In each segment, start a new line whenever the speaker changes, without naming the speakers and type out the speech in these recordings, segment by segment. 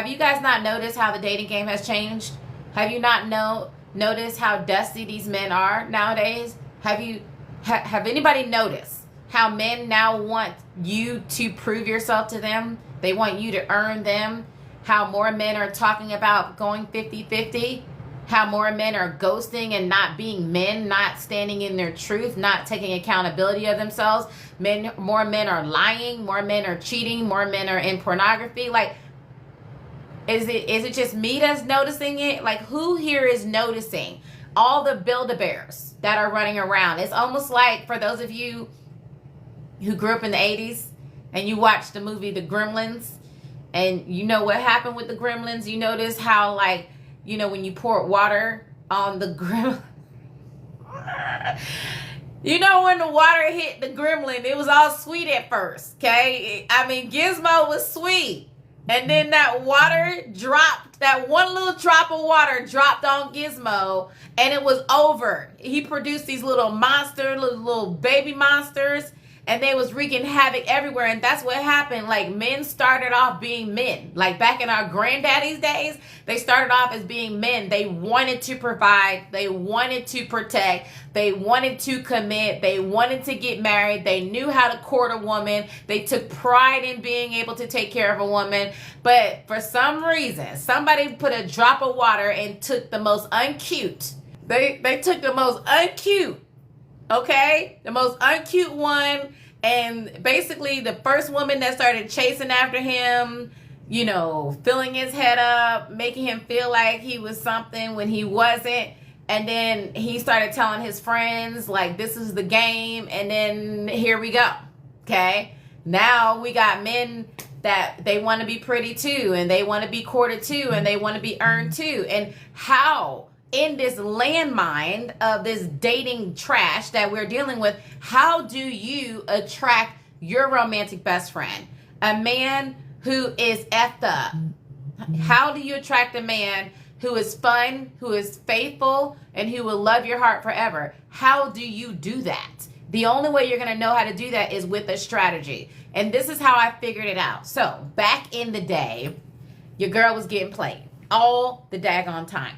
Have you guys not noticed how the dating game has changed? Have you not noticed how dusty these men are nowadays? Have anybody noticed how men now want you to prove yourself to them? They want you to earn them. How more men are talking about going 50-50. How more men are ghosting and not being men, not standing in their truth, not taking accountability of themselves. More men are lying, more men are cheating, more men are in pornography. Like, is it just me that's noticing it? Like, who here is noticing all the Build-A-Bears that are running around? It's almost like, for those of you who grew up in the 80s and you watched the movie The Gremlins, and you know what happened with the Gremlins. You notice how, like, you know, when you pour water on the gremlin, you know, when the water hit the gremlin, it was all sweet at first, okay? I mean, Gizmo was sweet. And then that water dropped, that one little drop of water dropped on Gizmo, and it was over. He produced these little little baby monsters, and they was wreaking havoc everywhere. And that's what happened. Like, men started off being men. Like, back in our granddaddy's days, they started off as being men. They wanted to provide. They wanted to protect. They wanted to commit. They wanted to get married. They knew how to court a woman. They took pride in being able to take care of a woman. But for some reason, somebody put a drop of water and took the most uncute. They took the most uncute, okay? The most uncute one. And basically the first woman that started chasing after him, you know, filling his head up, making him feel like he was something when he wasn't. And then he started telling his friends, like, this is the game. And then here we go. Okay. Now we got men that they want to be pretty too. And they want to be courted too. And they want to be earned too. And how, in this landmine of this dating trash that we're dealing with, how do you attract your romantic best friend? A man who is effed up. How do you attract a man who is fun, who is faithful, and who will love your heart forever? How do you do that? The only way you're going to know how to do that is with a strategy. And this is how I figured it out. So back in the day, your girl was getting played all the daggone time.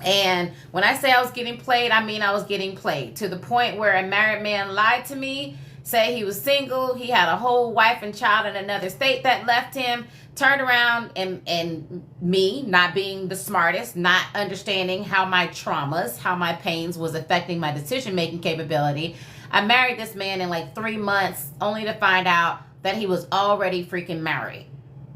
And when I say I was getting played, I mean I was getting played to the point where a married man lied to me, said he was single, he had a whole wife and child in another state that left him, turned around, and me, not being the smartest, not understanding how my traumas, how my pains was affecting my decision-making capability, I married this man in like 3 months only to find out that he was already freaking married.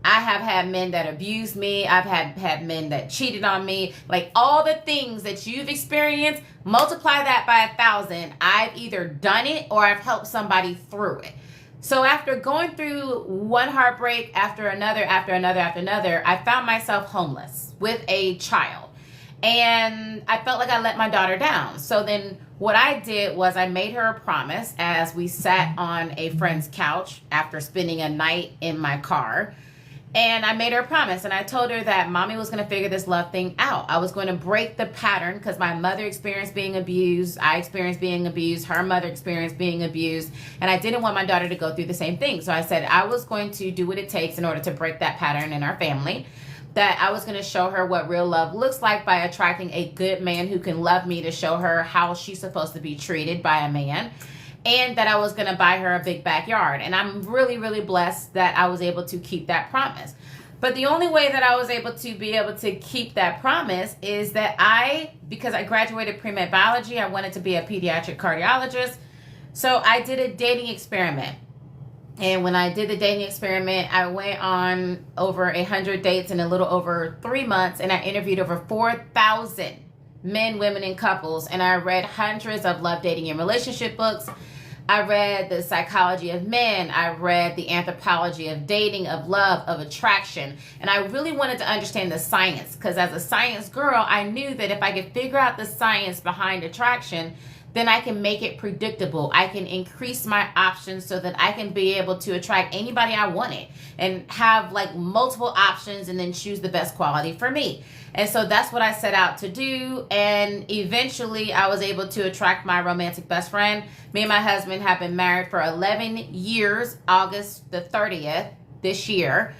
I have had men that abused me. I've had men that cheated on me. Like, all the things that you've experienced, multiply that by 1,000. I've either done it or I've helped somebody through it. So after going through one heartbreak after another, I found myself homeless with a child. And I felt like I let my daughter down. So then what I did was I made her a promise as we sat on a friend's couch after spending a night in my car. And I made her a promise, and I told her that mommy was going to figure this love thing out. I was going to break the pattern because my mother experienced being abused. I experienced being abused. Her mother experienced being abused. And I didn't want my daughter to go through the same thing. So I said I was going to do what it takes in order to break that pattern in our family. That I was going to show her what real love looks like by attracting a good man who can love me, to show her how she's supposed to be treated by a man. And that I was going to buy her a big backyard. And I'm really, really blessed that I was able to keep that promise. But the only way that I was able to keep that promise is that because I graduated pre-med biology, I wanted to be a pediatric cardiologist. So I did a dating experiment. And when I did the dating experiment, I went on over 100 dates in a little over 3 months. And I interviewed over 4,000 men, women, and couples. And I read hundreds of love, dating, and relationship books. I read The Psychology of Men. I read The Anthropology of Dating, of Love, of Attraction. And I really wanted to understand the science, because as a science girl, I knew that if I could figure out the science behind attraction, then I can make it predictable. I can increase my options so that I can be able to attract anybody I wanted and have like multiple options and then choose the best quality for me. And so that's what I set out to do. And eventually I was able to attract my romantic best friend. Me and my husband have been married for 11 years, August the 30th this year.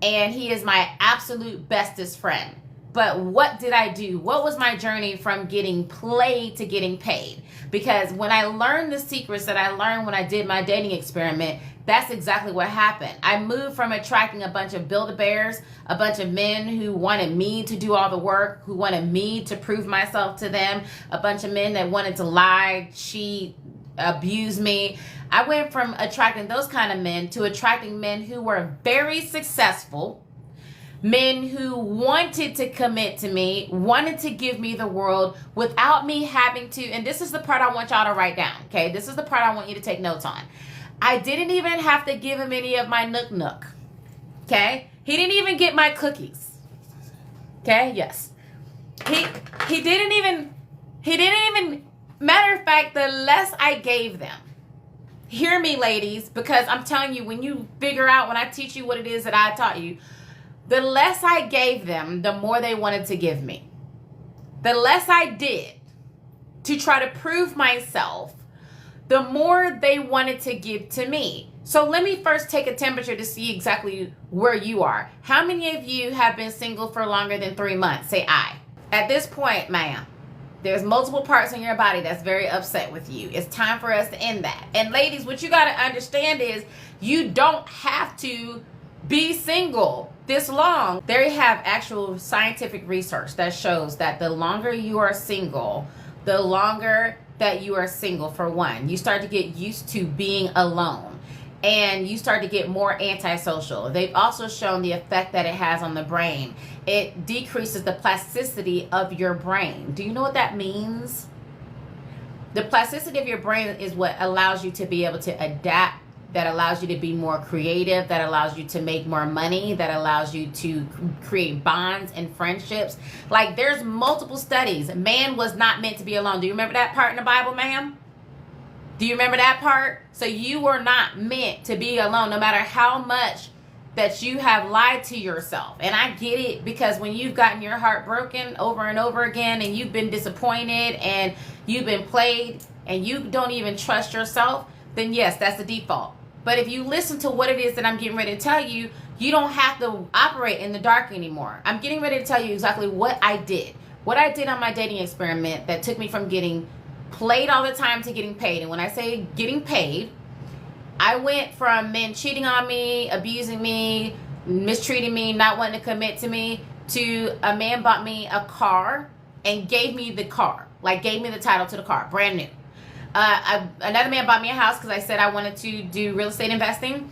and he is my absolute bestest friend. But what did I do? What was my journey from getting played to getting paid? Because when I learned the secrets that I learned when I did my dating experiment, that's exactly what happened. I moved from attracting a bunch of Build-A-Bears, a bunch of men who wanted me to do all the work, who wanted me to prove myself to them, a bunch of men that wanted to lie, cheat, abuse me. I went from attracting those kind of men to attracting men who were very successful, men who wanted to commit to me, wanted to give me the world without me having to, and this is the part I want y'all to write down, okay? This is the part I want you to take notes on. I didn't even have to give him any of my nook, okay? He didn't even get my cookies, okay? Yes. He didn't even, matter of fact, the less I gave them, hear me, ladies, because I'm telling you, when you figure out, when I teach you what it is that I taught you, the less I gave them, the more they wanted to give me. The less I did to try to prove myself, the more they wanted to give to me. So let me first take a temperature to see exactly where you are. How many of you have been single for longer than 3 months? Say I. At this point, ma'am, there's multiple parts in your body that's very upset with you. It's time for us to end that. And ladies, what you got to understand is you don't have to be single this long. They have actual scientific research that shows that the longer you are single, the longer that you are single, for one, you start to get used to being alone and you start to get more antisocial. They've also shown the effect that it has on the brain. It decreases the plasticity of your brain. Do you know what that means? The plasticity of your brain is what allows you to be able to adapt, that allows you to be more creative, that allows you to make more money, that allows you to create bonds and friendships. Like, there's multiple studies. Man was not meant to be alone. Do you remember that part in the Bible, ma'am? Do you remember that part? So you were not meant to be alone, no matter how much that you have lied to yourself. And I get it, because when you've gotten your heart broken over and over again, and you've been disappointed and you've been played and you don't even trust yourself, then yes, that's the default. But if you listen to what it is that I'm getting ready to tell you, you don't have to operate in the dark anymore. I'm getting ready to tell you exactly what I did. What I did on my dating experiment that took me from getting played all the time to getting paid. And when I say getting paid, I went from men cheating on me, abusing me, mistreating me, not wanting to commit to me, to a man bought me a car and gave me the car. Like, gave me the title to the car, brand new. Another man bought me a house because I said I wanted to do real estate investing.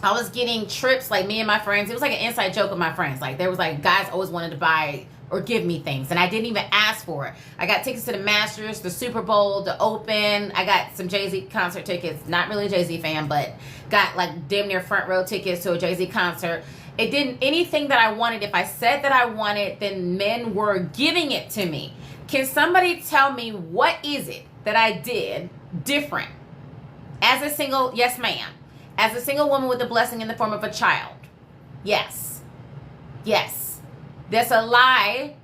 I was getting trips, like, me and my friends. It was like an inside joke with my friends. Like, there was like guys always wanted to buy or give me things, and I didn't even ask for it. I got tickets to the Masters, the Super Bowl, the Open. I got some Jay-Z concert tickets. Not really a Jay-Z fan, but got like damn near front row tickets to a Jay-Z concert. It didn't, anything that I wanted, if I said that I wanted, then men were giving it to me. Can somebody tell me, what is it that I did different as a single, yes ma'am, as a single woman with a blessing in the form of a child? Yes. That's a lie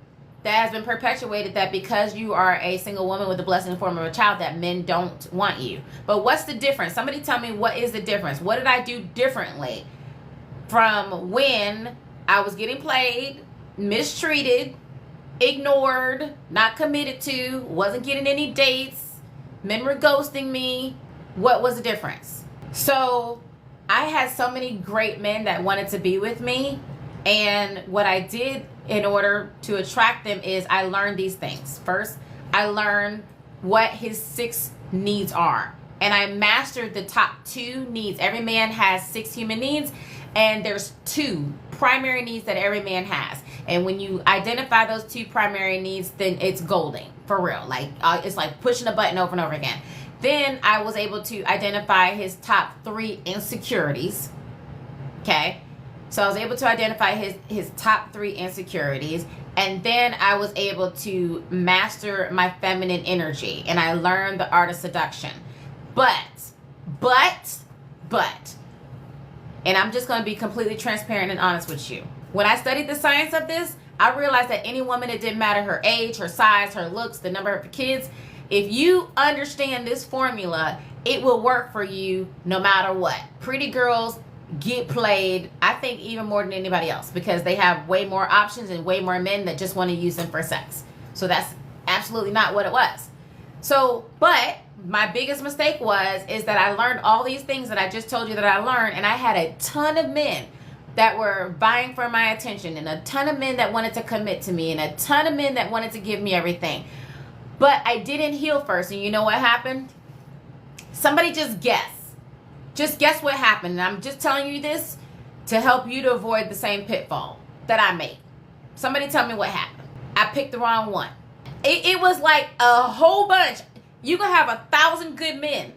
that has been perpetuated, that because you are a single woman with a blessing in the form of a child, that men don't want you. But what's the difference? Somebody tell me, what is the difference? What did I do differently from when I was getting played, mistreated, ignored, not committed to, wasn't getting any dates, men were ghosting me? What was the difference? So I had so many great men that wanted to be with me, and what I did in order to attract them is I learned these things. First, I learned what his 6 needs are, and I mastered the top 2 needs. Every man has 6 human needs, and there's 2 primary needs that every man has. And when you identify those 2 primary needs, then it's golden, for real. Like, it's like pushing a button over and over again. Then I was able to identify his top 3 insecurities. Okay. So I was able to identify his top 3 insecurities. And then I was able to master my feminine energy. And I learned the art of seduction. But, and I'm just going to be completely transparent and honest with you. When I studied the science of this, I realized that any woman, it didn't matter her age, her size, her looks, the number of kids, if you understand this formula, it will work for you no matter what. Pretty girls, get played, I think, even more than anybody else, because they have way more options and way more men that just want to use them for sex. So that's absolutely not what it was. So, but my biggest mistake is that I learned all these things that I just told you that I learned, and I had a ton of men that were vying for my attention, and a ton of men that wanted to commit to me, and a ton of men that wanted to give me everything. But I didn't heal first, and you know what happened? Somebody just guess. Just guess what happened. And I'm just telling you this to help you to avoid the same pitfall that I made. Somebody tell me what happened. I picked the wrong one. It was like a whole bunch. You can have 1,000 good men,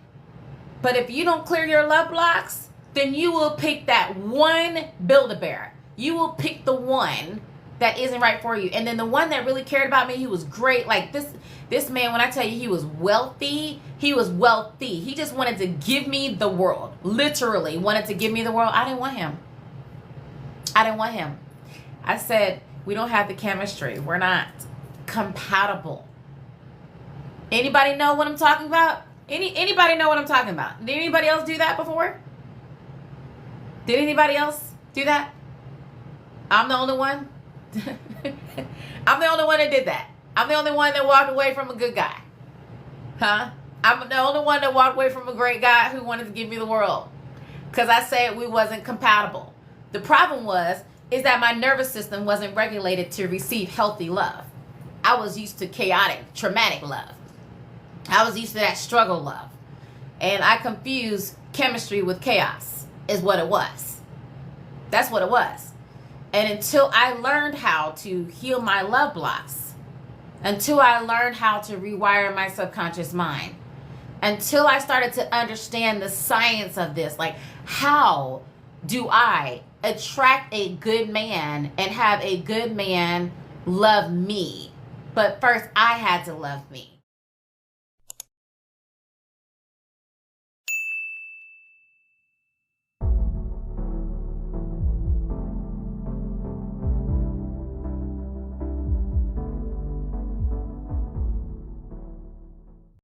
but if you don't clear your love blocks, then you will pick that one Build-A-Bear. You will pick the one that isn't right for you. And then the one that really cared about me, he was great. Like this man, when I tell you he was wealthy, he was wealthy. He just wanted to give me the world. Literally wanted to give me the world. I didn't want him. I didn't want him. I said, we don't have the chemistry. We're not compatible. Anybody know what I'm talking about? Anybody know what I'm talking about? Did anybody else do that before? Did anybody else do that? I'm the only one. I'm the only one that did that. I'm the only one that walked away from a good guy. Huh? I'm the only one that walked away from a great guy who wanted to give me the world. Because I said we wasn't compatible. The problem is that my nervous system wasn't regulated to receive healthy love. I was used to chaotic, traumatic love. I was used to that struggle love. And I confused chemistry with chaos is what it was. That's what it was. And until I learned how to heal my love blocks, until I learned how to rewire my subconscious mind, until I started to understand the science of this, like how do I attract a good man and have a good man love me? But first I had to love me.